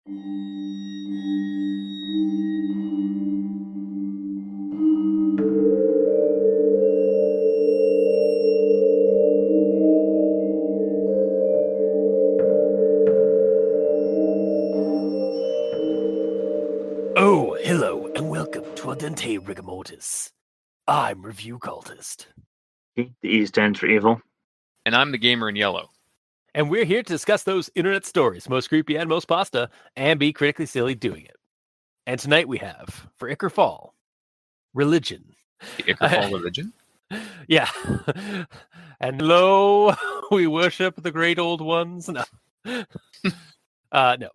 Oh, hello, and welcome to Al Dente Rigamortis. I'm Review Cultist. The E stands for evil. And I'm the gamer in yellow. And we're here to discuss those internet stories, most creepy and most pasta, and be critically silly doing it. And tonight we have, for Ichor Fall, religion. The Ichor Fall religion? Yeah. And lo, we worship the great old ones. No. No.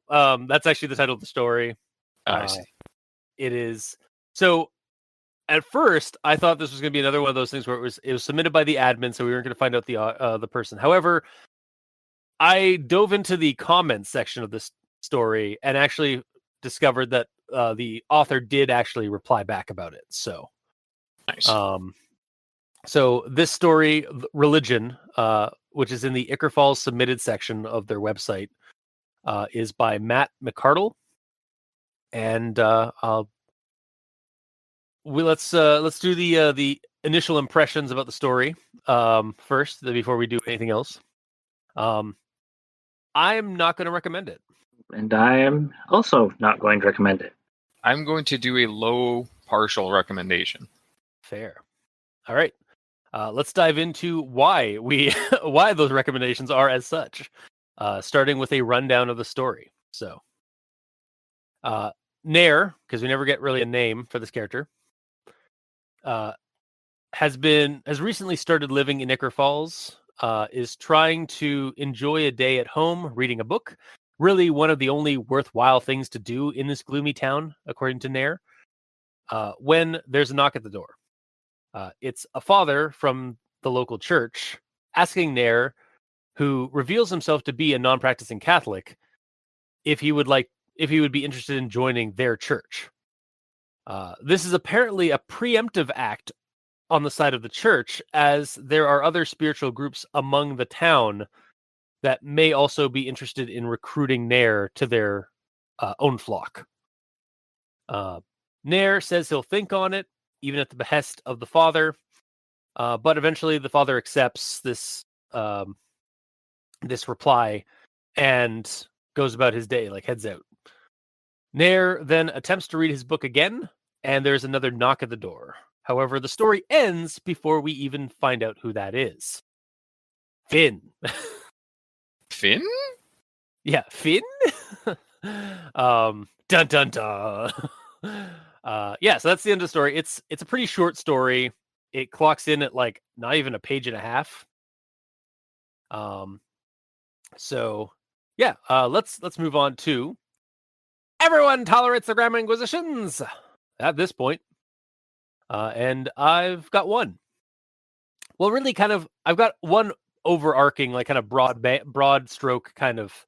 That's actually the title of the story. I see. It is. So, at first, I thought this was going to be another one of those things where it was submitted by the admin, so we weren't going to find out the person. However, I dove into the comments section of this story and actually discovered that the author did actually reply back about it. So, nice. So this story, religion, which is in the Ichor Falls submitted section of their website, is by Matt McArdle. And let's do the initial impressions about the story first before we do anything else. I'm not going to recommend it, And I am also not going to recommend it. I'm going to do a low partial recommendation. Fair. All right. Let's dive into why why those recommendations are as such. Starting with a rundown of the story. So, Nair, because we never get really a name for this character, has recently started living in Ichor Falls. Is trying to enjoy a day at home, reading a book. Really, one of the only worthwhile things to do in this gloomy town, according to Nair. When there's a knock at the door, it's a father from the local church asking Nair, who reveals himself to be a non-practicing Catholic, if he would be interested in joining their church. This is apparently a preemptive act on the side of the church, as there are other spiritual groups among the town that may also be interested in recruiting Nair to their own flock. Nair says he'll think on it, even at the behest of the father, but eventually the father accepts this reply and goes about his day, heads out. Nair then attempts to read his book again, and there's another knock at the door. However, the story ends before we even find out who that is. Finn. Finn? Yeah, Finn? Dun dun dun. Yeah, so that's the end of the story. It's a pretty short story. It clocks in at not even a page and a half. So yeah, let's move on to everyone tolerates the Grammar Inquisitions at this point. And I've got one. Well, really I've got one overarching, kind of broad stroke kind of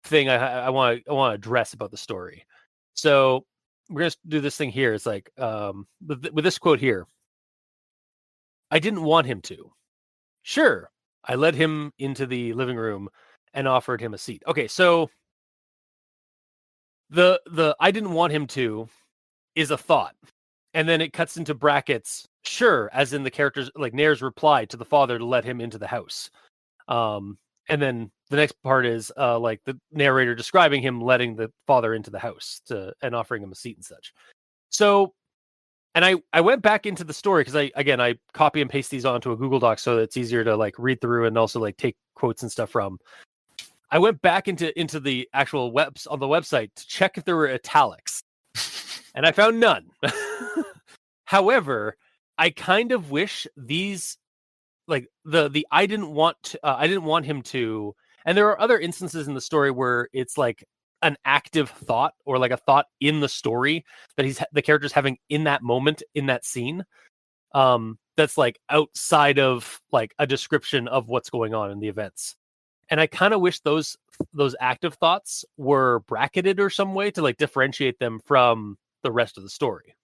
thing I want to address about the story. So we're going to do this thing here. It's with this quote here. I didn't want him to. Sure, I led him into the living room and offered him a seat. Okay, so the I didn't want him to is a thought. And then it cuts into brackets, sure, as in the character's, Nair's reply to the father to let him into the house. And then the next part is, the narrator describing him letting the father into the house and offering him a seat and such. So, and I went back into the story because I copy and paste these onto a Google Doc so that it's easier to read through and also take quotes and stuff from. I went back into the actual on the website to check if there were italics. And I found none. However, I kind of wish these, the I didn't want him to, and there are other instances in the story where it's an active thought or a thought in the story that the character's having in that moment in that scene. That's outside of a description of what's going on in the events. And I kind of wish those active thoughts were bracketed or some way to differentiate them from the rest of the story.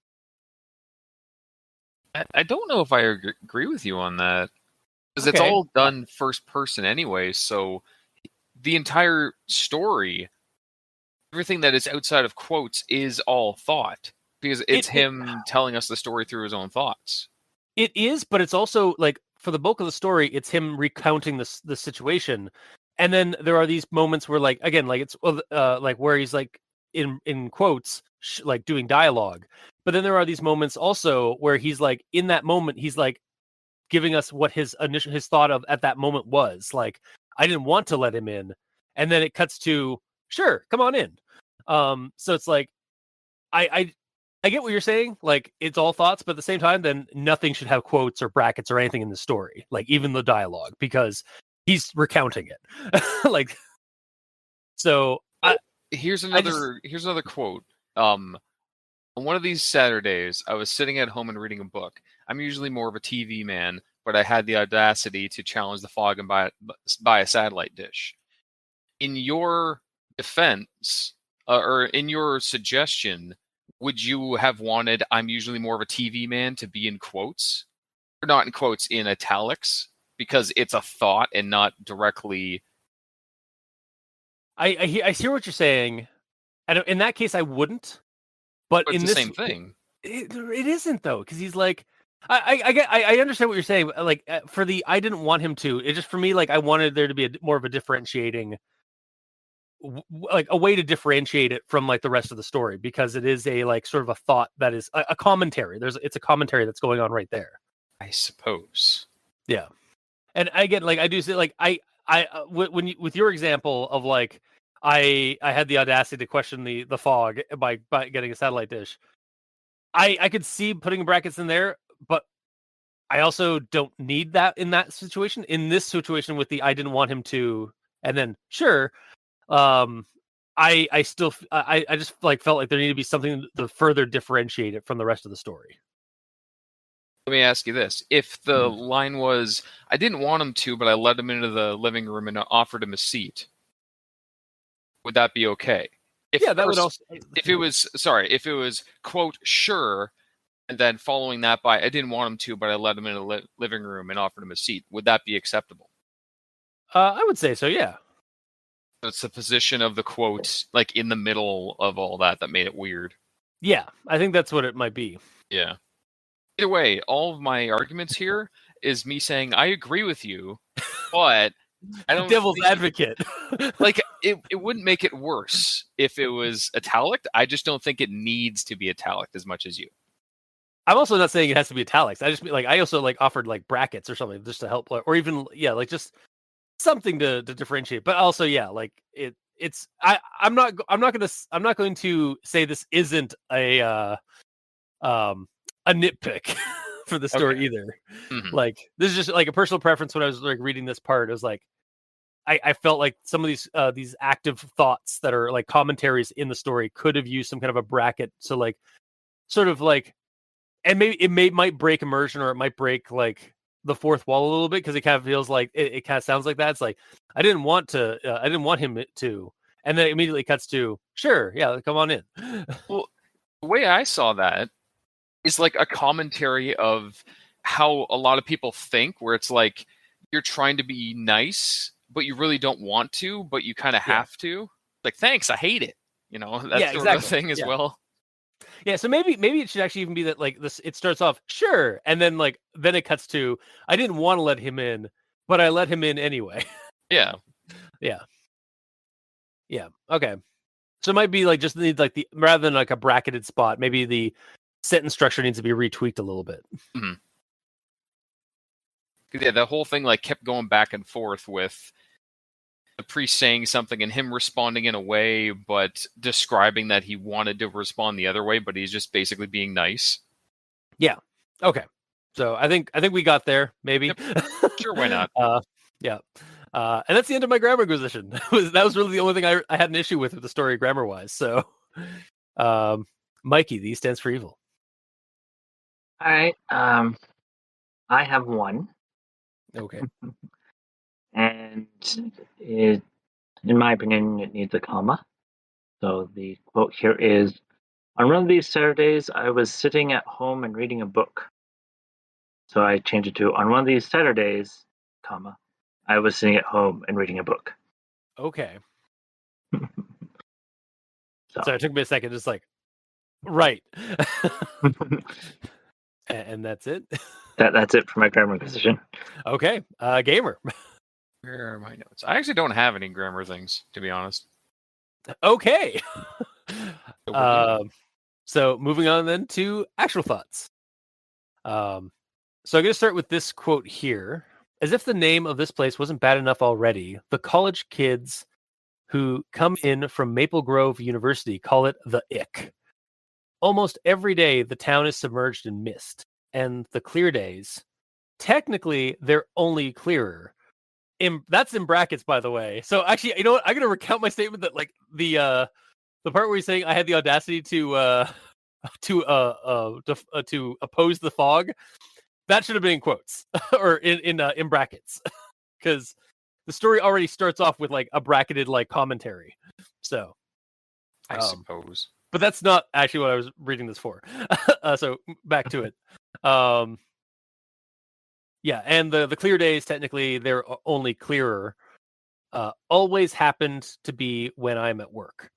I don't know if I agree with you on that. Because It's all done first person anyway, so the entire story everything that is outside of quotes is all thought because it's him telling us the story through his own thoughts. It is, but it's also like for the bulk of the story, it's him recounting the situation, and then there are these moments where, like, again, like it's like where he's like in quotes like doing dialogue, but then there are these moments also where he's like in that moment he's like giving us what his thought of at that moment was. Like, I didn't want to let him in, and then it cuts to sure, come on in. So it's like I get what you're saying. Like, it's all thoughts, but at the same time, then nothing should have quotes or brackets or anything in the story, like even the dialogue, because he's recounting it. Like, so here's another quote. On one of these Saturdays, I was sitting at home and reading a book. I'm usually more of a TV man, but I had the audacity to challenge the fog and buy a satellite dish. In your defense, or in your suggestion, would you have wanted "I'm usually more of a TV man" to be in quotes? Or not in quotes, in italics? Because it's a thought and not directly... I hear what you're saying. And in that case, I wouldn't. But it's in the this, same thing. It isn't, though, because he's like, I understand what you're saying. Like, for the I didn't want him to. It just, for me, like, I wanted there to be more of a differentiating, like a way to differentiate it from like the rest of the story, because it is a like sort of a thought that is a commentary. It's a commentary that's going on right there, I suppose. Yeah. And I get, like, I do say, like, when you, with your example of like I had the audacity to question the fog by getting a satellite dish, I could see putting brackets in there, but I also don't need that in that situation. In this situation with the I didn't want him to, and then sure, I still I just like felt like there needed to be something to further differentiate it from the rest of the story. Let me ask you this. If the line was, I didn't want him to, but I led him into the living room and offered him a seat, would that be okay? That would also... If it was, quote, sure, and then following that by, I didn't want him to, but I led him into the living room and offered him a seat, would that be acceptable? I would say so, yeah. It's the position of the quote, like, in the middle of all that made it weird. Yeah, I think that's what it might be. Yeah. Either way, all of my arguments here is me saying, I agree with you, but I don't... Devil's advocate. Like, it wouldn't make it worse if it was italic. I just don't think it needs to be italic as much as you. I'm also not saying it has to be italics. I just like, I also like offered like brackets or something just to help, or even like just something to differentiate. But also, yeah, like it's I'm not going to say this isn't a nitpick for the story either. Mm-hmm. Like, this is just like a personal preference. When I was like reading this part, it was like I felt like some of these active thoughts that are like commentaries in the story could have used some kind of a bracket. So like, sort of like, and maybe it might break immersion, or it might break like the fourth wall a little bit, because it kind of feels like it kind of sounds like that. It's like, I didn't want him to, and then it immediately cuts to, sure, yeah, come on in. Well, the way I saw that is like a commentary of how a lot of people think, where it's like you're trying to be nice, but you really don't want to, but you kind of have to. Like, thanks, I hate it. You know, that's sort of the thing as well. Yeah, so maybe it should actually even be that, like, this, it starts off sure, and then then it cuts to, I didn't want to let him in, but I let him in anyway. Yeah. Okay. So it might be like, just need like rather than like a bracketed spot, maybe the sentence structure needs to be retweaked a little bit. Mm-hmm. Yeah, the whole thing like kept going back and forth with the priest saying something and him responding in a way, but describing that he wanted to respond the other way, but he's just basically being nice. Yeah. Okay. So I think we got there. Maybe. Yep. Sure. Why not? Yeah. And that's the end of my grammar inquisition. That was really the only thing I had an issue with the story grammar wise. So, Mikey, the E stands for evil. All right. I have one. Okay. And in my opinion, it needs a comma. So the quote here is, on one of these Saturdays, I was sitting at home and reading a book. So I changed it to, on one of these Saturdays, comma, I was sitting at home and reading a book. Okay. So Sorry, it took me a second. Just like, right. And that's it. that's it for my grammar position. Okay, gamer. Where are my notes? I actually don't have any grammar things, to be honest. Okay. So So moving on then to actual thoughts. So I'm going to start with this quote here. As if the name of this place wasn't bad enough already, the college kids who come in from Maple Grove University call it the Ick. Almost every day, the town is submerged in mist, and the clear days, technically, they're only clearer. That's in brackets, by the way. So actually, you know what? I'm going to recount my statement that like the part where he's saying I had the audacity to oppose the fog. That should have been in quotes or in brackets, because the story already starts off with like a bracketed like commentary. So, I suppose, but that's not actually what I was reading this for. So back to it. Yeah, and the clear days technically they're only clearer. Always happened to be when I'm at work.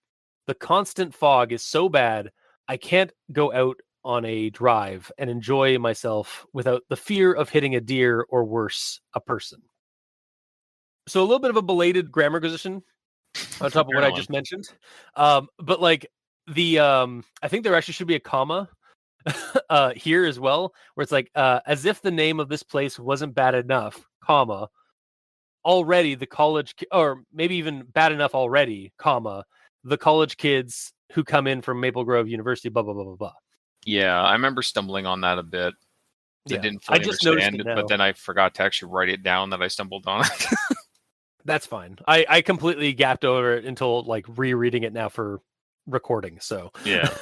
The constant fog is so bad I can't go out on a drive and enjoy myself without the fear of hitting a deer or worse, a person. So a little bit of a belated grammar position on top of what I just mentioned. But like I think there actually should be a comma here as well, where it's like as if the name of this place wasn't bad enough, comma, already the college or maybe even bad enough already, comma, the college kids who come in from Maple Grove University, blah blah blah blah blah. Yeah, I remember stumbling on that a bit. Yeah. I didn't fully understand it, now. but then I forgot to actually write it down that I stumbled on it. That's fine. I completely gapped over it until like rereading it now for recording. So yeah.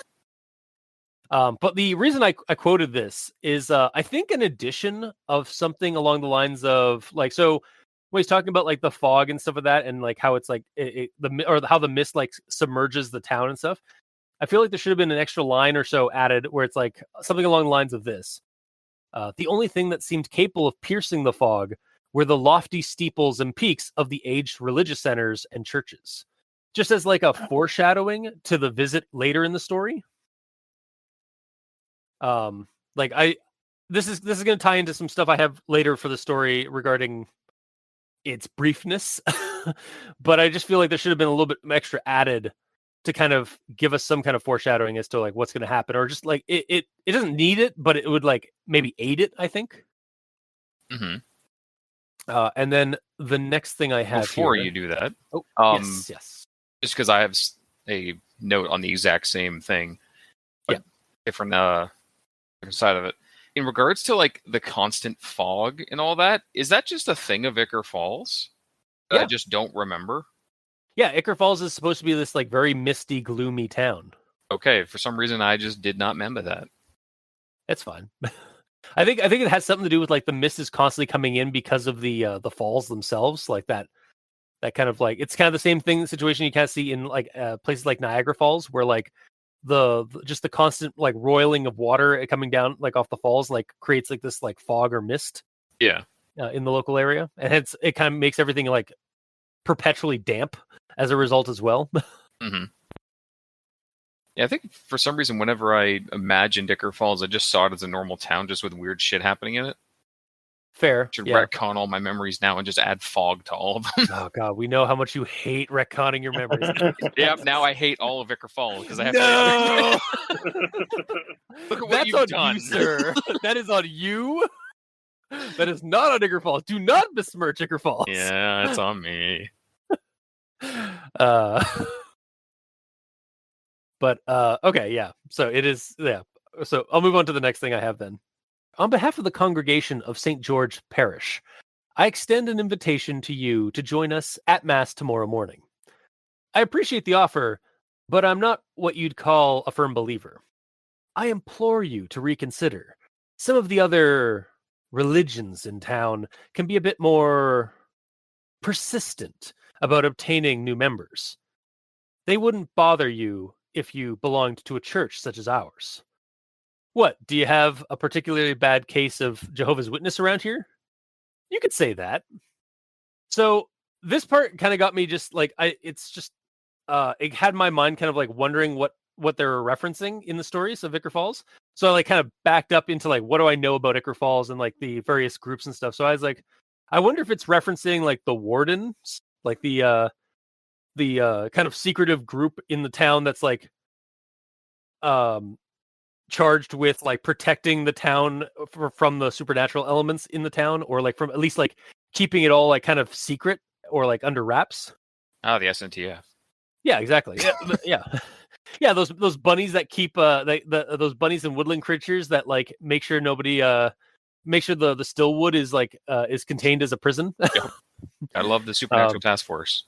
But the reason I quoted this is I think an addition of something along the lines of like, so when he's talking about like the fog and stuff of that, and like how it's like how the mist like submerges the town and stuff. I feel like there should have been an extra line or so added where it's like something along the lines of this. The only thing that seemed capable of piercing the fog were the lofty steeples and peaks of the aged religious centers and churches. Just as like a foreshadowing to the visit later in the story. This is going to tie into some stuff I have later for the story regarding its briefness. But I just feel like there should have been a little bit extra added to kind of give us some kind of foreshadowing as to like what's going to happen, or just like it doesn't need it, but it would like maybe aid it, I think. Mm-hmm. And then the next thing I have before here, you do that, yes, just because I have a note on the exact same thing, but different side of it. In regards to like the constant fog and all that, is that just a thing of Ichor Falls that I just don't remember? Yeah, Ichor Falls is supposed to be this like very misty, gloomy town. Okay, for some reason I just did not remember that. It's fine. I think it has something to do with like the mist is constantly coming in because of the falls themselves, like that kind of like it's kind of the same situation you kind of see in like places like Niagara Falls, where like the constant like roiling of water coming down like off the falls like creates like this like fog or mist. Yeah. In the local area, and it kind of makes everything like perpetually damp as a result as well. Mm-hmm. Yeah, I think for some reason, whenever I imagined Ichor Falls, I just saw it as a normal town, just with weird shit happening in it. Fair. Should retcon all my memories now and just add fog to all of them. Oh god, we know how much you hate retconning your memories. Yeah, now I hate all of Ichor Falls because I have to. Look at what That's you've on done, you, sir. That is on you. That is not on Ichor Falls. Do not besmirch Ichor Falls. Yeah, it's on me. But okay, yeah. So it is, yeah. So I'll move on to the next thing I have then. On behalf of the congregation of St. George Parish, I extend an invitation to you to join us at Mass tomorrow morning. I appreciate the offer, but I'm not what you'd call a firm believer. I implore you to reconsider. Some of the other religions in town can be a bit more persistent about obtaining new members. They wouldn't bother you if you belonged to a church such as ours. What, do you have a particularly bad case of Jehovah's Witness around here? You could say that. So this part kind of got me just like, it's just it had my mind kind of like wondering what they were referencing in the stories of Ichor Falls. So I like kind of backed up into like, what do I know about Ichor Falls and like the various groups and stuff. So I was like, I wonder if it's referencing like the wardens, like the kind of secretive group in the town that's like charged with like protecting the town from the supernatural elements in the town, or like from at least like keeping it all like kind of secret or like under wraps. Oh, the SNTF. Yeah, exactly. Yeah. Yeah, those bunnies that keep those bunnies and woodland creatures that like make sure nobody make sure the Stillwood is like is contained as a prison. Yep. I love the Supernatural Task Force.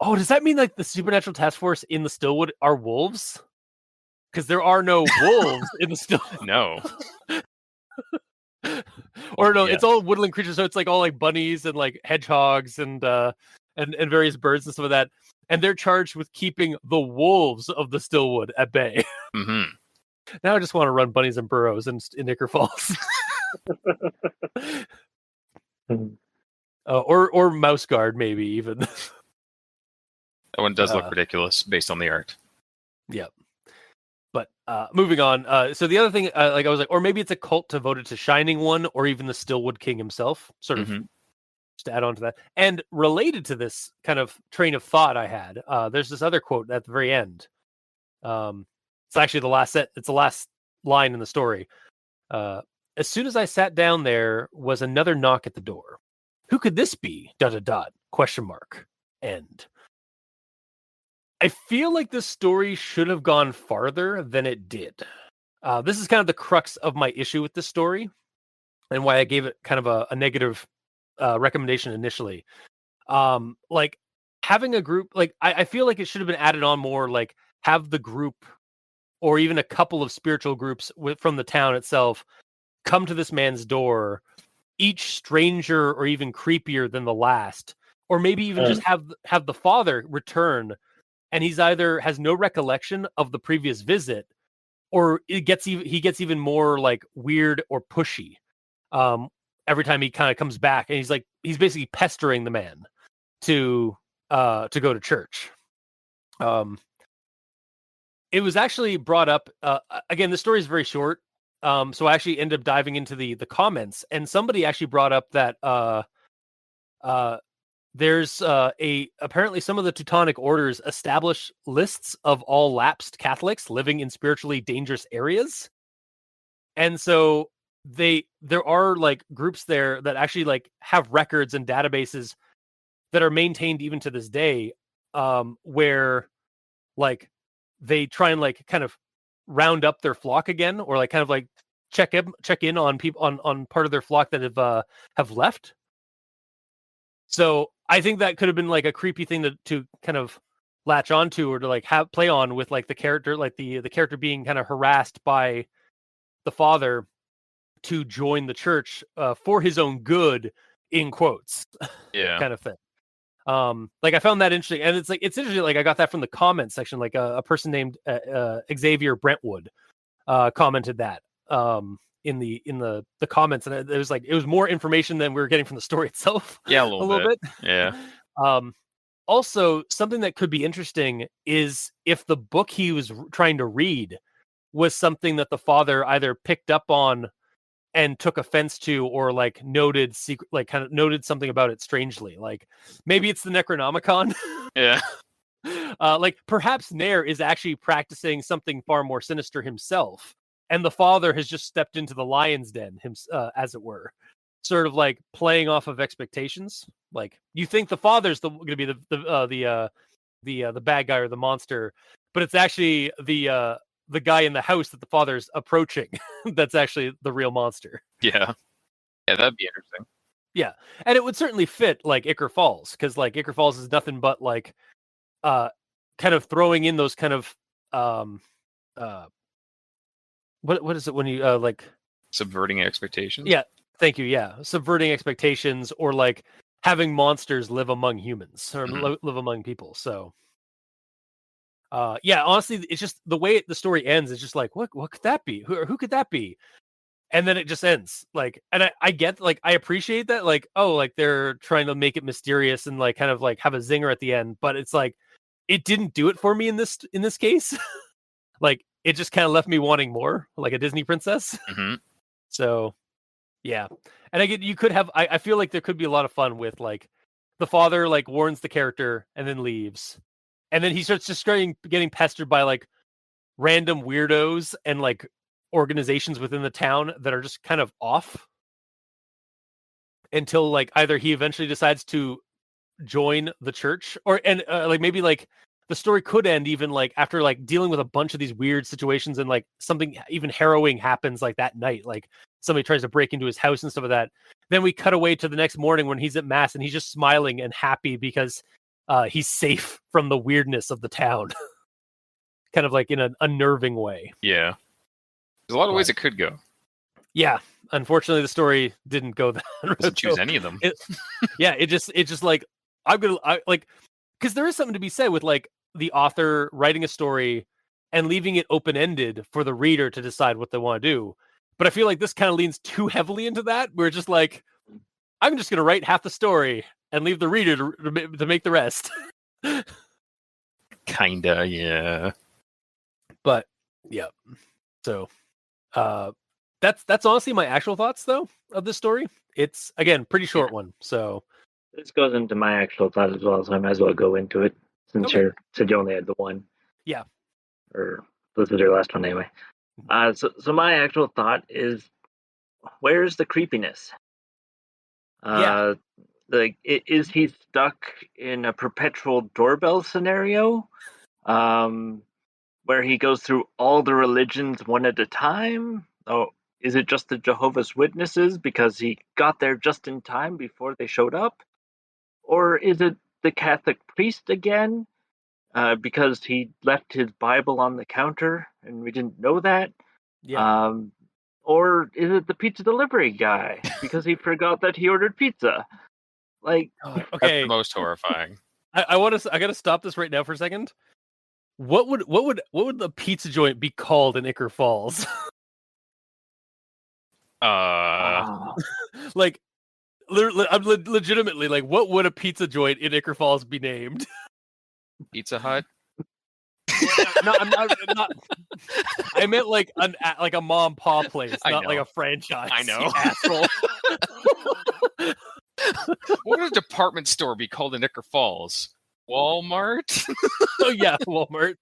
Oh, does that mean like the Supernatural Task Force in the Stillwood are wolves? Because there are no wolves in the Stillwood. No. Or no, yeah. It's all woodland creatures, so it's like all like bunnies and like hedgehogs and various birds and stuff like that. And they're charged with keeping the wolves of the Stillwood at bay. Mm-hmm. Now I just want to run bunnies and burrows in Ichor Falls. Or Mouse Guard, maybe even. That one does look ridiculous based on the art. Yep. But moving on. So the other thing, like I was like, or maybe it's a cult devoted to Shining One, or even the Stillwood King himself. Sort of. Just to add on to that, and related to this kind of train of thought I had, there's this other quote at the very end. It's actually the last set. It's the last line in the story. As soon as I sat down, there was another knock at the door. Who could this be? ... Question mark. End. I feel like this story should have gone farther than it did. This is kind of the crux of my issue with this story, and why I gave it kind of a negative recommendation initially. Like having a group, like I feel like it should have been added on more, like have the group or even a couple of spiritual groups from the town itself come to this man's door, each stranger or even creepier than the last, or maybe even just have the father return, and he's either has no recollection of the previous visit, or he gets even more like weird or pushy. Every time he kind of comes back, and he's basically pestering the man to go to church. It was actually brought up again. The story is very short, so I actually ended up diving into the comments, and somebody actually brought up that there's apparently some of the Teutonic orders establish lists of all lapsed Catholics living in spiritually dangerous areas, and so there are like groups there that actually like have records and databases that are maintained even to this day, where like they try and like kind of round up their flock again, or like kind of like check in on people on part of their flock that have left. So I think that could have been like a creepy thing to kind of latch onto, or to like have play on with like the character, like the character being kind of harassed by the father to join the church for his own good, in quotes. Yeah. Kind of thing. Like I found that interesting, and it's interesting. Like I got that from the comment section. Like a person named Xavier Brentwood commented that in the comments, and it was more information than we were getting from the story itself. Yeah, a little bit. Yeah. Also, something that could be interesting is if the book he was trying to read was something that the father either picked up on and took offense to, or like noted something about it strangely. Like maybe it's the Necronomicon. Yeah. Like perhaps Nair is actually practicing something far more sinister himself, and the father has just stepped into the lion's den, as it were, sort of like playing off of expectations. Like you think the father's going to be the bad guy or the monster, but it's actually the guy in the house that the father's approaching that's actually the real monster. Yeah, that'd be interesting. Yeah, and it would certainly fit like Ichor Falls, because like Ichor Falls is nothing but like kind of throwing in those kind of what is it when you like subverting expectations? Yeah, thank you. Yeah, subverting expectations, or like having monsters live among humans, or live among people. So yeah, honestly, it's just the way the story ends. It's just like, what could that be? Who could that be? And then it just ends. Like, and I get, like, I appreciate that, like, oh, like they're trying to make it mysterious and like kind of like have a zinger at the end. But it's like, it didn't do it for me in this case. Like, it just kind of left me wanting more, like a Disney princess. Mm-hmm. So, yeah. And you could have, I feel like there could be a lot of fun with, like, the father, like, warns the character and then leaves. And then he starts just getting pestered by, like, random weirdos and, like, organizations within the town that are just kind of off. Until, like, either he eventually decides to join the church, or, like, maybe, like, the story could end even, like, after, like, dealing with a bunch of these weird situations, and, like, something even harrowing happens, like, that night, like somebody tries to break into his house and stuff like that. Then we cut away to the next morning when he's at mass and he's just smiling and happy because he's safe from the weirdness of the town. Kind of like in an unnerving way. Yeah. There's a lot of ways it could go. Yeah. Unfortunately, the story didn't go that route. Doesn't choose any of them. It just like, because there is something to be said with, like, the author writing a story and leaving it open-ended for the reader to decide what they want to do. But I feel like this kind of leans too heavily into that, where it's just like, I'm just going to write half the story and leave the reader to make the rest. Kinda, yeah. But yeah, so that's honestly my actual thoughts, though, of this story. It's, again, pretty short one, so this goes into my actual thought as well, so I might as well go into it since you said you only had the one. Yeah, or this is your last one anyway. So my actual thought is, where's the creepiness? Like, is he stuck in a perpetual doorbell scenario, where he goes through all the religions one at a time? Oh, is it just the Jehovah's Witnesses because he got there just in time before they showed up? Or is it the Catholic priest again, because he left his Bible on the counter and we didn't know that? yeah. Or is it the pizza delivery guy because he forgot that he ordered pizza? Like, Okay, that's the most horrifying. I gotta stop this right now for a second. What would the pizza joint be called in Ichor Falls? Like, I'm legitimately, like, what would a pizza joint in Ichor Falls be named? Pizza Hut. No, I'm not. I meant like a mom and pop place, not like a franchise. I know. Asshole. What would a department store be called in Ichor Falls? Walmart? Oh yeah, Walmart.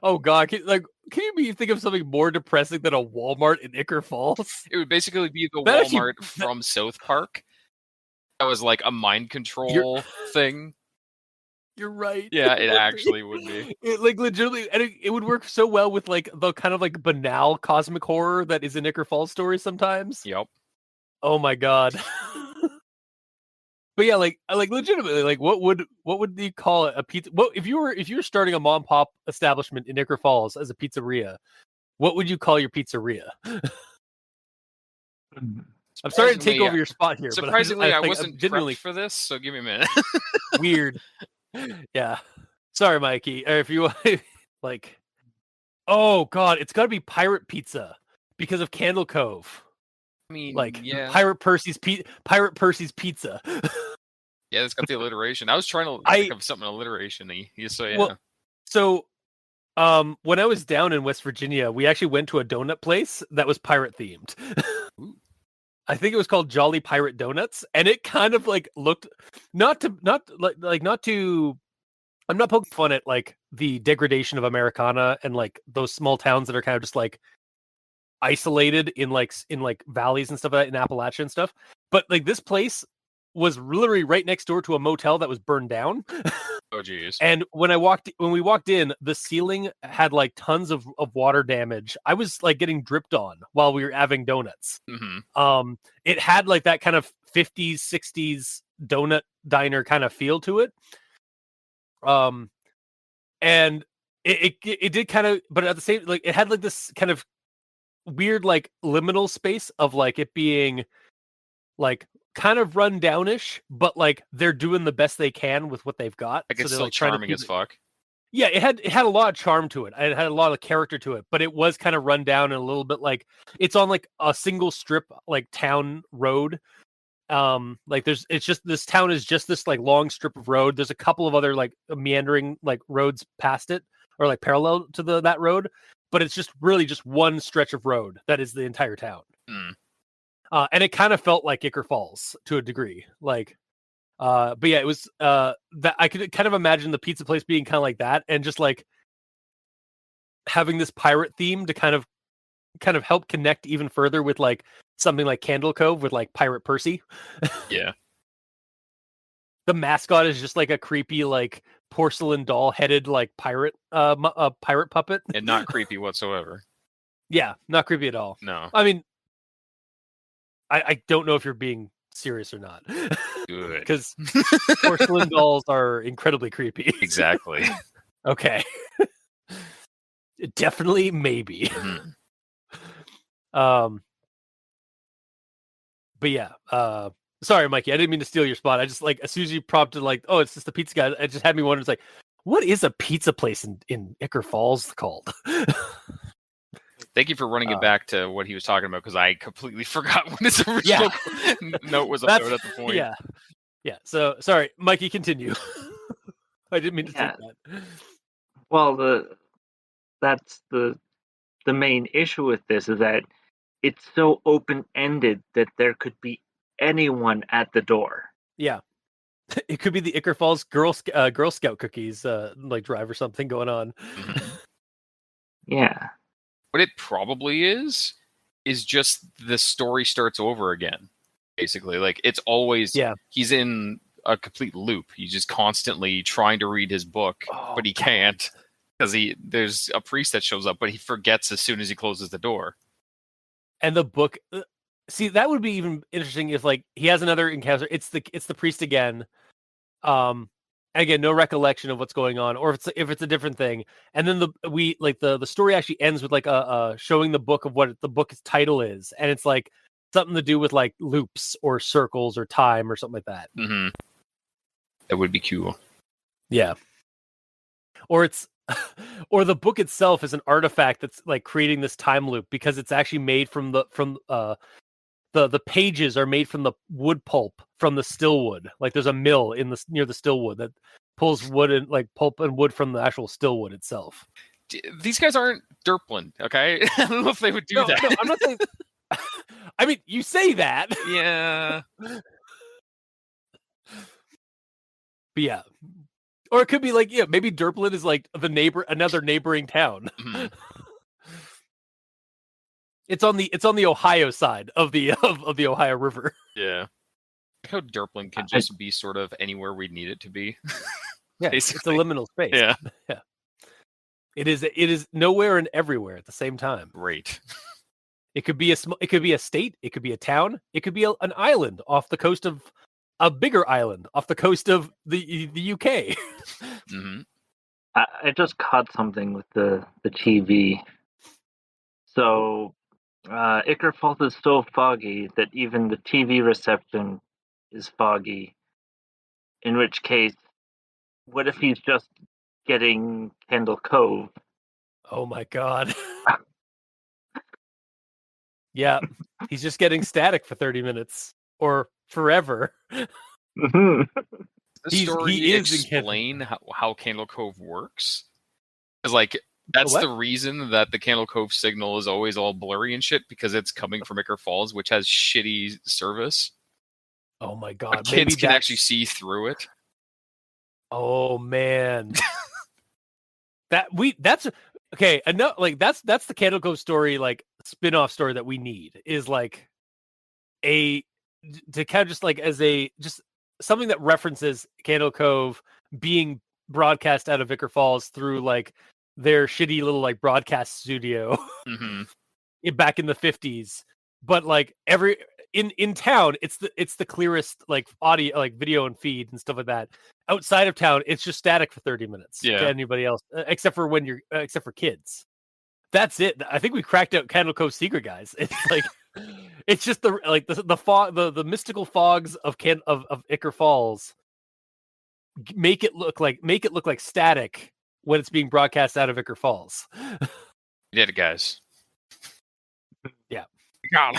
Oh god, can you think of something more depressing than a Walmart in Ichor Falls? It would basically be the That Walmart from South Park. That was like a mind control thing. You're right. Yeah, it actually would be. Like, legitimately, and it would work so well with, like, the kind of, like, banal cosmic horror that is in Ichor Falls stories sometimes. Yep. Oh my god. But yeah, like legitimately, like, what would you call it? A pizza? What if you were starting a mom and pop establishment in Ichor Falls as a pizzeria? What would you call your pizzeria? I'm sorry to take over your spot here. Surprisingly, but I wasn't genuinely prepped for this, so give me a minute. Weird. Yeah. Sorry, Mikey. Or if you like, oh god, it's got to be Pirate Pizza because of Candle Cove. I mean, like, yeah. Pirate Percy's Pizza. Yeah, it's got the alliteration. I was trying to think of something alliteration-y. So yeah. Well, so when I was down in West Virginia, we actually went to a donut place that was pirate themed. I think it was called Jolly Pirate Donuts, and it kind of, like, looked not to I'm not poking fun at, like, the degradation of Americana and, like, those small towns that are kind of just, like, isolated in valleys and stuff like that, in Appalachia and stuff. But, like, this place was literally right next door to a motel that was burned down. Oh geez. And when we walked in, the ceiling had, like, tons of water damage. I was, like, getting dripped on while we were having donuts. Mm-hmm. It had, like, that kind of 50s, 60s donut diner kind of feel to it. And it did kind of, but at the same, like, it had, like, this kind of weird, like, liminal space of, like, it being, like, kind of run downish, but, like, they're doing the best they can with what they've got. Like, it's so still, like, charming as fuck. Yeah, it had a lot of charm to it. It had a lot of character to it, but it was kind of run down and a little bit, like, it's on, like, a single strip, like, town road. Like it's just this town is just this like long strip of road. There's a couple of other like meandering like roads past it or like parallel to that road, but it's just really just one stretch of road that is the entire town. And it kind of felt like Ichor Falls to a degree, like. But yeah, it was that I could kind of imagine the pizza place being kind of like that, and just like having this pirate theme to kind of help connect even further with like something like Candle Cove with like Pirate Percy. Yeah. The mascot is just like a creepy like porcelain doll headed like pirate pirate puppet, and not creepy whatsoever. Yeah, not creepy at all. No. I mean, I don't know if you're being serious or not. Good. Because porcelain dolls are incredibly creepy. Exactly. Okay. Definitely, maybe. But yeah. Sorry, Mikey. I didn't mean to steal your spot. I just like as soon as you prompted like, oh, it's just the pizza guy. It just had me wondering. It's like, what is a pizza place in Ichor Falls called? Thank you for running it back to what he was talking about, because I completely forgot what his original note was about at the point. Yeah. So sorry, Mikey, continue. I didn't mean to take that. Well, that's the main issue with this is that it's so open-ended that there could be anyone at the door. Yeah. It could be the Ichor Falls Girl Scout cookies like drive or something going on. Yeah. What it probably is just the story starts over again. Basically, like it's always he's in a complete loop. He's just constantly trying to read his book, but he can't because there's a priest that shows up, but he forgets as soon as he closes the door. And the book, see, that would be even interesting if like he has another encounter. It's the priest again. Again, no recollection of what's going on, or if it's a different thing. And then the story actually ends with like showing the book of what the book's title is, and it's like something to do with like loops or circles or time or something like that. Mm-hmm. That would be cool. Yeah. Or it's or the book itself is an artifact that's like creating this time loop because it's actually made from the pages are made from the wood pulp from the still wood. Like there's a mill near the still wood that pulls wood and like pulp and wood from the actual still wood itself. These guys aren't Derplin, okay? I don't know if they would do that. No, I'm not saying. I mean, you say that. Yeah. But yeah. Or it could be like, maybe Derplin is like another neighboring town. Mm-hmm. It's on the Ohio side of the Ohio River. Yeah. How Derplin can just be sort of anywhere we need it to be. Yeah, basically. It's a liminal space. Yeah. Yeah. It is nowhere and everywhere at the same time. Great. It could be it could be a state, it could be a town, it could be an island off the coast of a bigger island off the coast of the UK. Mm-hmm. I just caught something with the TV. So Ichor Falls is so foggy that even the TV reception is foggy. In which case, what if he's just getting Candle Cove? Oh my god. Yeah, he's just getting static for 30 minutes or forever. The story explain how Candle Cove works? Because like that's the reason that the Candle Cove signal is always all blurry and shit, because it's coming from Ichor Falls, which has shitty service. Oh my god! But kids can actually see through it. Oh man, that's okay. Enough. Like that's the Candle Cove story, like spin-off story that we need is like to kind of just like as just something that references Candle Cove being broadcast out of Ichor Falls through like their shitty little like broadcast studio back in the 50s, but like in town it's the clearest like audio, like video and feed and stuff like that. Outside of town it's just static for 30 minutes to anybody else except for kids. That's it. I think we cracked out Candle Cove secret, guys. It's like it's just the fog, the mystical fogs of Ichor Falls make it look like static when it's being broadcast out of Ichor Falls. You did it, guys. Yeah. God.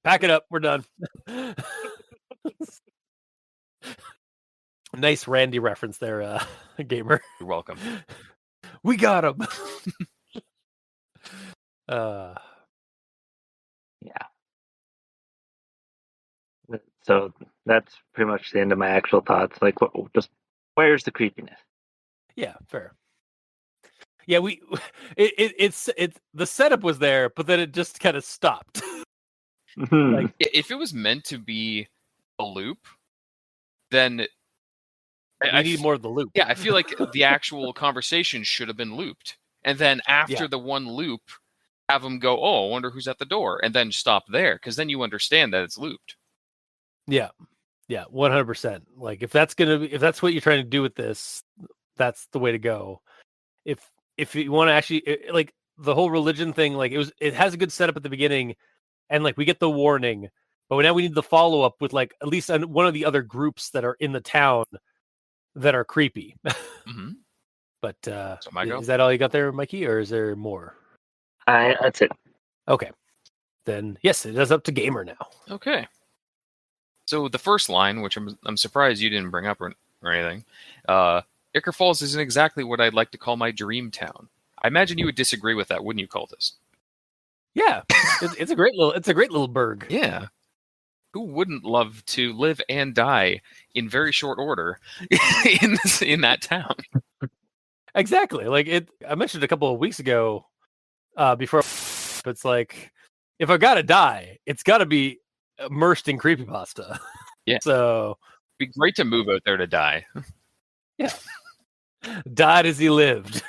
Pack it up. We're done. Nice Randy reference there, gamer. You're welcome. We got him. uh, Yeah. So that's pretty much the end of my actual thoughts. Like, just where's the creepiness? yeah, fair. Yeah, it's the setup was there, but then it just kind of stopped. Like, if it was meant to be a loop, then I need more of the loop. Yeah, I feel like the actual conversation should have been looped, and then after the one loop, have them go, "Oh, I wonder who's at the door," and then stop there, because then you understand that it's looped. Yeah, 100%. Like if that's what you're trying to do with this, that's the way to go. If you want to actually like the whole religion thing, like it has a good setup at the beginning, and like we get the warning, but now we need the follow up with like at least one of the other groups that are in the town that are creepy. Mm-hmm. But so is that all you got there, Mikey, or is there more? That's it. Okay, then yes, it is up to gamer now. Okay. So the first line, which I'm surprised you didn't bring up or anything, Ichor Falls isn't exactly what I'd like to call my dream town. I imagine you would disagree with that, wouldn't you, Cultist? Yeah, it's a great little burg. Yeah. Who wouldn't love to live and die in very short order in that town? Exactly. Like I mentioned a couple of weeks ago, before it's like, if I gotta die, it's gotta be immersed in creepypasta. Yeah. So it'd be great to move out there to die. Yeah. Died as he lived.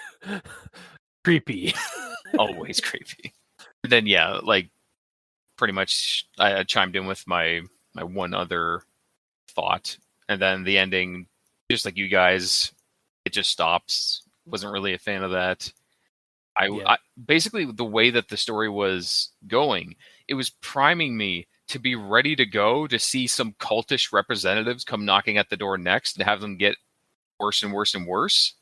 Creepy. Always creepy. Then yeah, like pretty much I chimed in with my one other thought, and then the ending, just like you guys, it just stops. Wasn't really a fan of that. I basically, the way that the story was going, it was priming me to be ready to go to see some cultish representatives come knocking at the door next and have them get worse and worse and worse.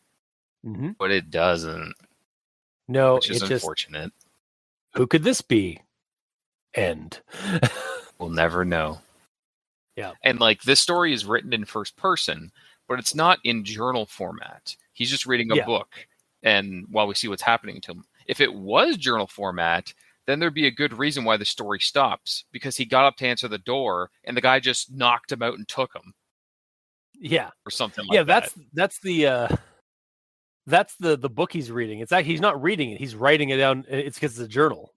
Mm-hmm. But it doesn't. No, which is unfortunate. Who could this be? End. We'll never know. Yeah. And like this story is written in first person, but it's not in journal format. He's just reading a book, and while we see what's happening to him. If it was journal format, then there'd be a good reason why the story stops, because he got up to answer the door and the guy just knocked him out and took him. Yeah. Or something like that. That's the book he's reading. It's actually, he's not reading it, he's writing it down. It's because it's a journal.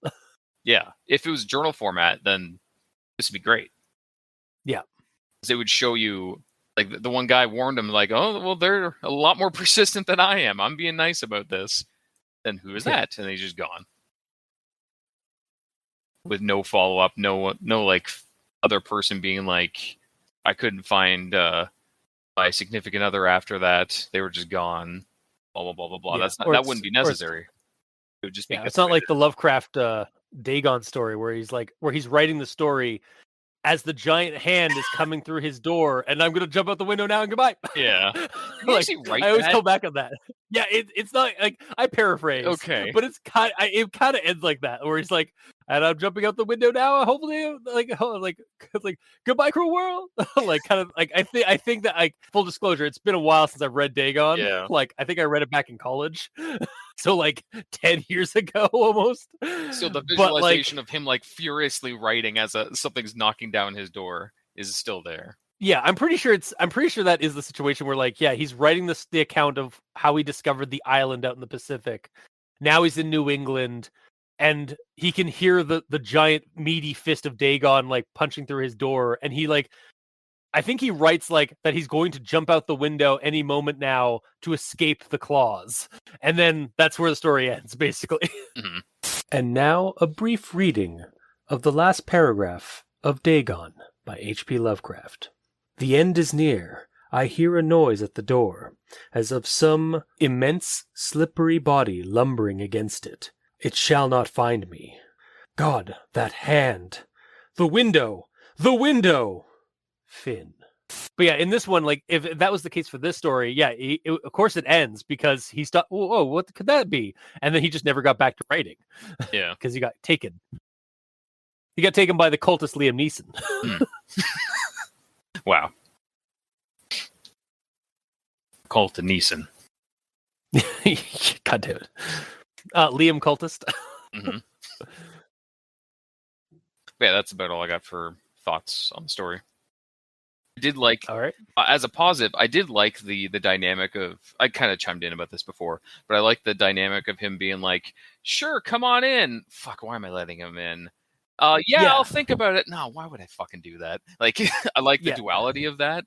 Yeah. If it was journal format, then this would be great. Yeah. Because it would show you, like, the one guy warned him, like, oh, well, they're a lot more persistent than I am. I'm being nice about this. Then who is that? And he's just gone. With no follow-up, no like, other person being like, I couldn't find my significant other after that. They were just gone. Blah, blah, blah, blah, blah. Yeah. That wouldn't be necessary. It would just be... it's not like the Lovecraft Dagon story where he's writing the story as the giant hand is coming through his door, and I'm gonna jump out the window now and goodbye. Yeah. Like, I always go back on that. Yeah, it's not like, I paraphrase. Okay. But it kind of ends like that, where he's like, and I'm jumping out the window now. Hopefully, like goodbye, cruel world. Like, kind of like, I think that, like, full disclosure, it's been a while since I've read Dagon. Yeah. Like, I think I read it back in college. So like 10 years ago almost. So the visualization of him like furiously writing as something's knocking down his door is still there. Yeah, I'm pretty sure that is the situation where, like, yeah, he's writing the account of how he discovered the island out in the Pacific. Now he's in New England, and he can hear the giant meaty fist of Dagon like punching through his door, and he, like, I think he writes like that he's going to jump out the window any moment now to escape the claws. And then that's where the story ends, basically. Mm-hmm. And now a brief reading of the last paragraph of Dagon by H.P. Lovecraft. The end is near. I hear a noise at the door, as of some immense, slippery body lumbering against it. It shall not find me. God, that hand! The window! The window! Finn. But yeah, in this one, like, if that was the case for this story, yeah, of course it ends because he stopped. Whoa, what could that be? And then he just never got back to writing. Yeah, because he got taken. He got taken by the cultist Liam Neeson. Wow. Call it to Neeson. God damn it. Liam Cultist. Mm-hmm. Yeah, that's about all I got for thoughts on the story. I did like, All right. as a positive, I did like the dynamic of, I kind of chimed in about this before, but I like the dynamic of him being like, sure, come on in. Fuck, why am I letting him in? Yeah, I'll think about it. No, why would I fucking do that? Like, I like the duality of that.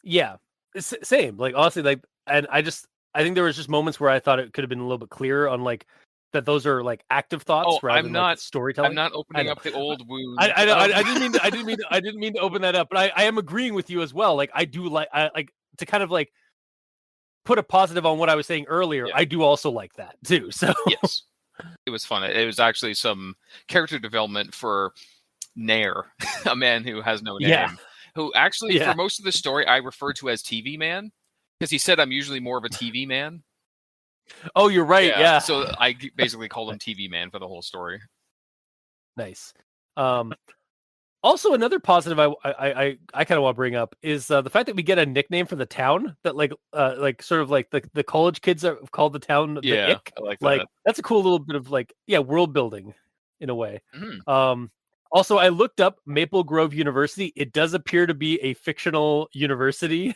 Yeah, same. Like, honestly, like, and I think there was just moments where I thought it could have been a little bit clearer on like that those are like active thoughts rather than like storytelling. I'm not opening up the old wounds. I know. I didn't mean to open that up, but I am agreeing with you as well. Like, I do like to kind of like put a positive on what I was saying earlier. Yeah. I do also like that too. So yes, it was fun. It was actually some character development for Nair, a man who has no name. Yeah. Who actually, for most of the story, I refer to as TV Man, because he said I'm usually more of a TV man. Oh, you're right. Yeah. So I basically called him TV Man for the whole story. Nice. Also, another positive I kind of want to bring up is the fact that we get a nickname for the town that like sort of like the college kids are called the town. The Ick. I like that. Like, that's a cool little bit of like world building in a way. Mm-hmm. Also, I looked up Maple Grove University. It does appear to be a fictional university.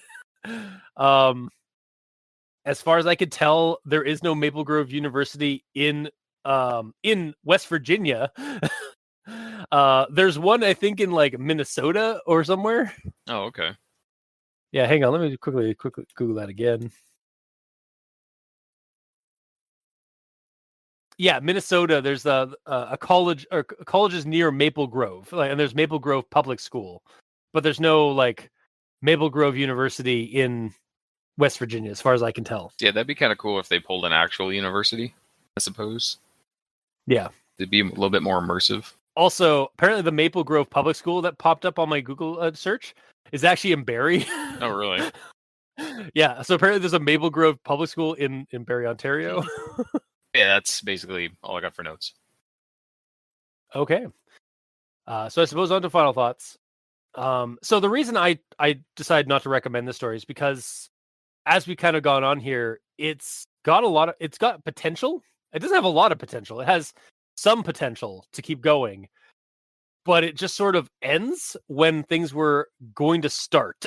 As far as I could tell, there is no Maple Grove University in West Virginia. There's one, I think, in like Minnesota or somewhere. Oh, okay. Yeah, hang on. Let me quickly Google that again. Yeah, Minnesota. There's a college, or colleges near Maple Grove, and there's Maple Grove Public School, but there's no like Maple Grove University in West Virginia, as far as I can tell. Yeah, that'd be kind of cool if they pulled an actual university, I suppose. Yeah, it'd be a little bit more immersive. Also, apparently, the Maple Grove Public School that popped up on my Google search is actually in Barrie. Oh, really? Yeah. So apparently, there's a Maple Grove Public School in Barrie, Ontario. Yeah, that's basically all I got for notes. Okay. So I suppose on to final thoughts. So the reason I decided not to recommend this story is because, as we kind of gone on here, it's got potential. It doesn't have a lot of potential. It has some potential to keep going, but it just sort of ends when things were going to start.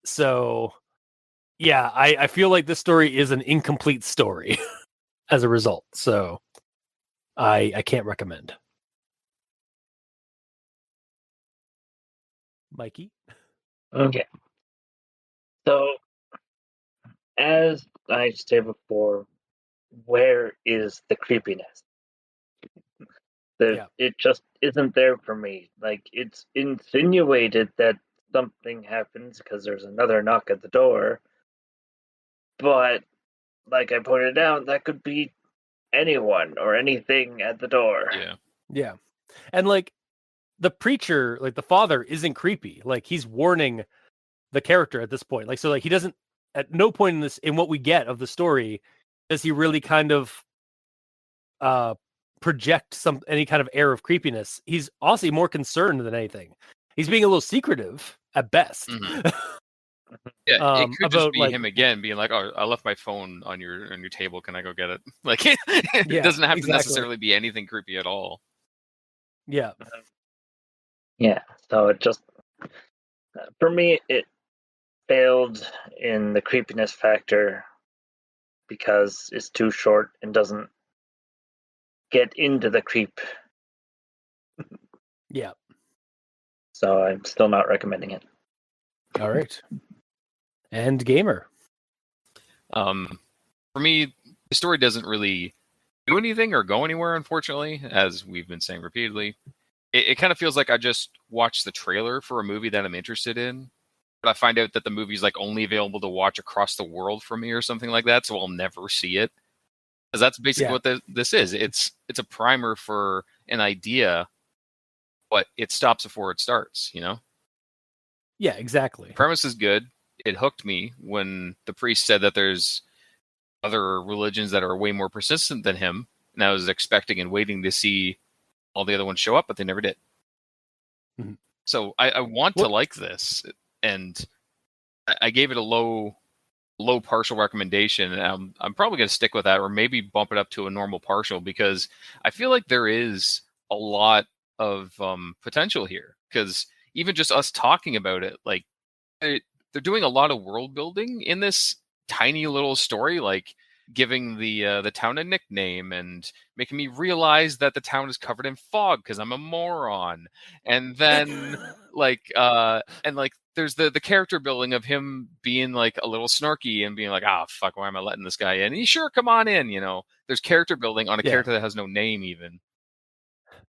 So, yeah, I feel like this story is an incomplete story as a result. So, I can't recommend. Mikey? Okay. So, as I said before, where is the creepiness? It just isn't there for me. Like, it's insinuated that something happens because there's another knock at the door. But, like I pointed out, that could be anyone or anything at the door. Yeah. And, like, the preacher, like, the father isn't creepy. Like, he's warning the character at this point. Like, so, like, he doesn't, at no point in what we get of the story, does he really kind of project any kind of air of creepiness. He's honestly more concerned than anything. He's being a little secretive at best. Mm-hmm. Yeah, it could just be him again being like, "Oh, I left my phone on your table. Can I go get it?" Like, it doesn't have to necessarily be anything creepy at all. Yeah. Yeah. So it just, for me, it failed in the creepiness factor because it's too short and doesn't get into the creep. Yeah. So I'm still not recommending it. All right. And Gamer. For me, the story doesn't really do anything or go anywhere, unfortunately, as we've been saying repeatedly. It kind of feels like I just watched the trailer for a movie that I'm interested in, but I find out that the movie's like only available to watch across the world from me or something like that, so I'll never see it. Because that's basically what this is. It's a primer for an idea, but it stops before it starts, you know? Yeah, exactly. The premise is good. It hooked me when the priest said that there's other religions that are way more persistent than him, and I was expecting and waiting to see all the other ones show up, but they never did. Mm-hmm. So I want to like this, and I gave it a low partial recommendation, and I'm probably going to stick with that, or maybe bump it up to a normal partial, because I feel like there is a lot of potential here. Because even just us talking about it, like they're doing a lot of world building in this tiny little story, like giving the town a nickname and making me realize that the town is covered in fog because I'm a moron, and then there's the character building of him being like a little snarky and being like, fuck, why am I letting this guy in? He's sure, come on in, there's character building on a character that has no name even.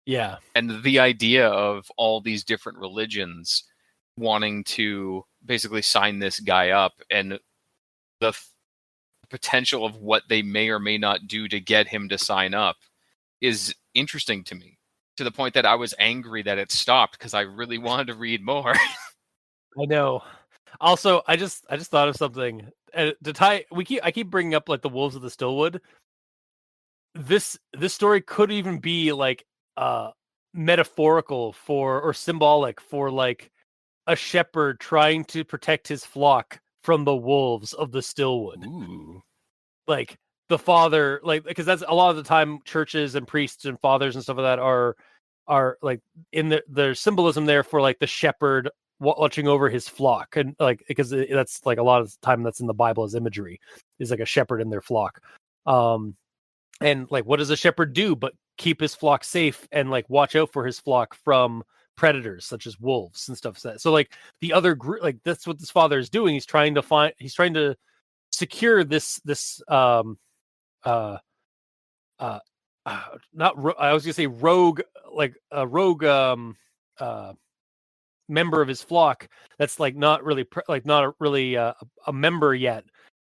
Yeah. And the idea of all these different religions wanting to basically sign this guy up, and the potential of what they may or may not do to get him to sign up is interesting to me, to the point that I was angry that it stopped because I really wanted to read more. I know. Also, I just thought of something to tie. I keep bringing up like the Wolves of the Stillwood. This story could even be like metaphorical for, or symbolic for, like a shepherd trying to protect his flock from the wolves of the Stillwood. Ooh. Like the father, like, because that's a lot of the time churches and priests and fathers and stuff like that are like in there's symbolism there for like the shepherd watching over his flock, and like because that's like a lot of the time that's in the Bible as imagery is like a shepherd in their flock. And like, what does a shepherd do but keep his flock safe and like watch out for his flock from predators such as wolves and stuff like that. So like the other group, like that's what this father is doing. He's trying to secure this I was gonna say rogue, like a rogue member of his flock that's like not really a member yet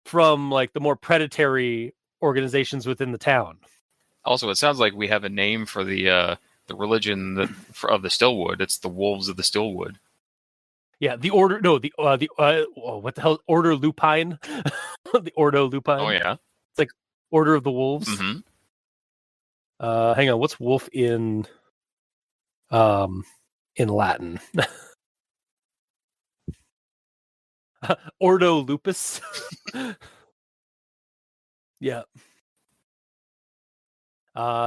from like the more predatory organizations within the town. Also, it sounds like we have a name for the religion of the Stillwood. It's the Wolves of the Stillwood. Yeah, the order. No, what the hell? Order Lupine. The Ordo Lupine. Oh yeah, it's like Order of the Wolves. Mm-hmm. Hang on, what's wolf in Latin? Ordo Lupus. Yeah.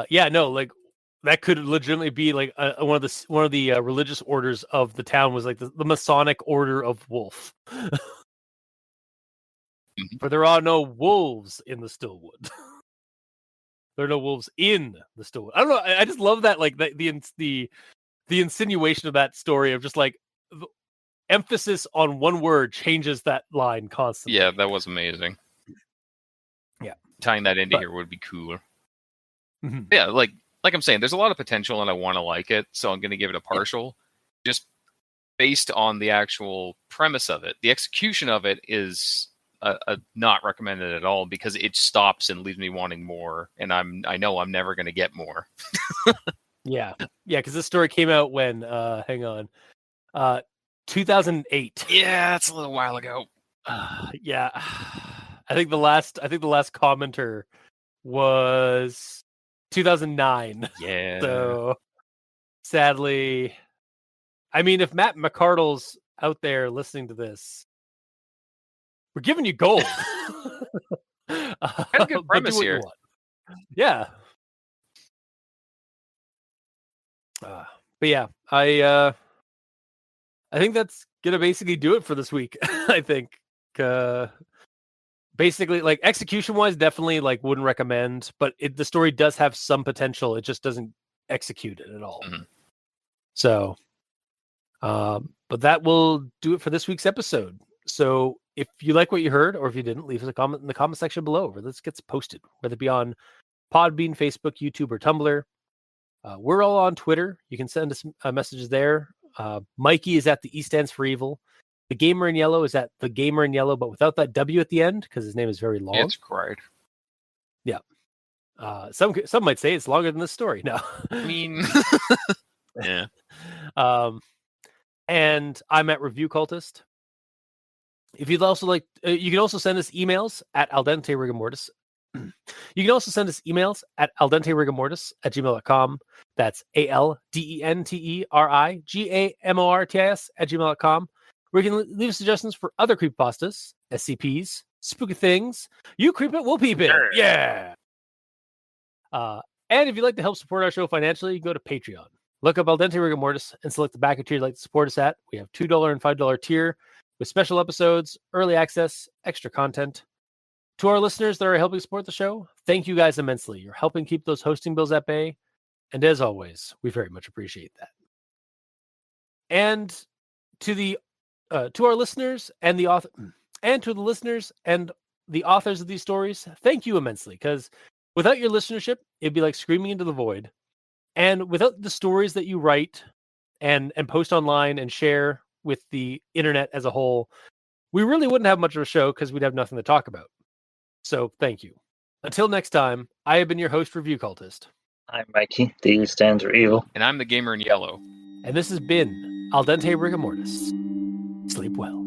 Yeah, no, like that could legitimately be like one of the religious orders of the town was like the Masonic Order of Wolf. Mm-hmm. For there are no wolves in the Stillwood. There are no wolves in the Stillwood. I don't know. I just love that, like the insinuation of that story of just like the emphasis on one word changes that line constantly. Yeah, that was amazing. Yeah, tying that into here would be cooler. Mm-hmm. Yeah, like I'm saying, there's a lot of potential, and I want to like it, so I'm going to give it a partial, just based on the actual premise of it. The execution of it is not recommended at all, because it stops and leaves me wanting more, and I know I'm never going to get more. Yeah, because this story came out when, hang on, 2008. Yeah, that's a little while ago. Yeah, I think the last commenter was 2009. Yeah. So sadly, I mean, if Matt McArdle's out there listening to this, we're giving you gold. Had a good premise here. Yeah. But yeah, I think that's gonna basically do it for this week. I think basically, like, execution wise, definitely like wouldn't recommend, but the story does have some potential. It just doesn't execute it at all. Mm-hmm. So, but that will do it for this week's episode. So if you like what you heard, or if you didn't, leave us a comment in the comment section below where this gets posted, whether it be on Podbean, Facebook, YouTube, or Tumblr. We're all on Twitter. You can send us messages there. Mikey is at the E stands for evil. The Gamer in Yellow is at the Gamer in Yellow, but without that W at the end because his name is very long. It's great. Yeah. Some might say it's longer than this story. No, I mean, yeah. And I'm at Review Cultist. If you'd also like, you can also send us emails at aldenterigamortis You can also send us emails at aldenterigamortis@gmail.com. That's ALDENTERIGAMORTIS@gmail.com, where you can leave suggestions for other creepypastas, SCPs, spooky things. You creep it, we'll peep it. Sure. Yeah. And if you'd like to help support our show financially, go to Patreon. Look up Al Dente Rigor Mortis and select the backer tier you'd like to support us at. We have $2 and $5 tier with special episodes, early access, extra content. To our listeners that are helping support the show, thank you guys immensely. You're helping keep those hosting bills at bay. And as always, we very much appreciate that. And to our listeners and the author, and to the listeners and the authors of these stories, thank you immensely, because without your listenership, it'd be like screaming into the void. And without the stories that you write and post online and share with the internet as a whole, we really wouldn't have much of a show because we'd have nothing to talk about. So thank you. Until next time, I have been your host, Review Cultist. I'm Mikey. The E stands for evil. And I'm the gamer in yellow. And this has been Al Dente Rigor Mortis. Sleep well.